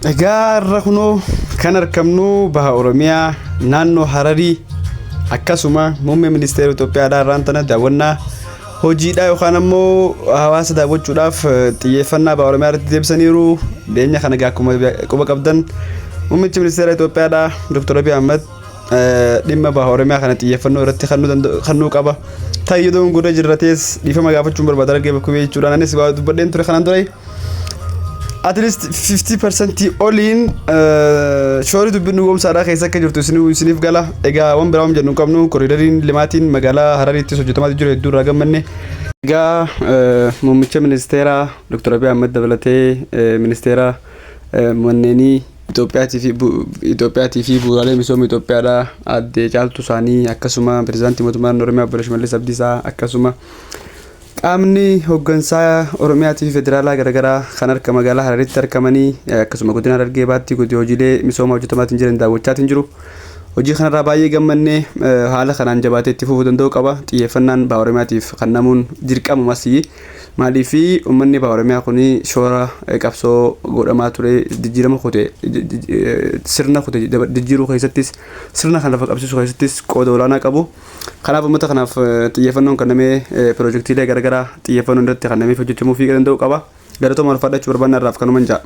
Egaa kunoo kan argamnu baha Oromiyaa naannoo Hararii akkasuma muummee ministeera Itoophiyaa irraan tana daawwannaa hojiidha yookaan ammoo hawaasa daawwachuudhaaf xiyyeeffannaa baha Oromiyaa irratti deebisaniiru. Deenya kana akkuma quba qabdan muummichi ministeera Itoophiyaa Dr. Abiy Ahmed dhimma baha Oromiyaa kana xiyyeeffannoo irratti kannuu qaba. Tayyidoon gurra jirratees dhiifama gaafachuun barbaada argee bakka jechuudhaan anis dubbadheen ture kanaan ture. At least 50% all in shorii dubbinu gomsaadhaa keessa akka jirtu isiniif gala. Egaa waan biraa jennu qabnu koriidariin limaatiin magaalaa Harariitti hojjetamaa jiru hedduu irraa gammanne. Egaa muummicha ministeera Dr. Abiy Ahmed dabalatee ministeera manneenii Itoophiyaatii fi bu'uuraalee misooma Itoophiyaadhaa addee caaltuu isaanii akkasuma pirezidaantii mootummaa Oromiyaa Obbo Shimallis Abdiisaa akkasuma qaamni hooggansaa Oromiyaa fi federaalaa garaagaraa kan harka magaalaa Harariitti argamanii akkasuma godina Harargee baatti hojiilee misooma hojjetamaa jiran daawwachaa jiru. Hojii kanarraa baay'ee gammannee haala kanaan jabaatee itti fufuu danda'u qaba. Xiyyeeffannaan baha Oromiyaatiif kennamuun dirqama masii maaliif uummanni baha Oromiyaa kun shoora qabsoo godhamaa ture jijjiirama kutee sirna kutee jijjiiruu keessattis sirna kan lafa qabsiisuu keessattis qooda olaanaa qabu. Kanaaf uummata kanaaf xiyyeeffannoon kennamee piroojeektiilee garaagaraa xiyyeeffannoon irratti kennamee hojjetamuu fi danda'u qaba. Galatoomaa ulfaadhachuu barbaannaa irraaf kanuma jira.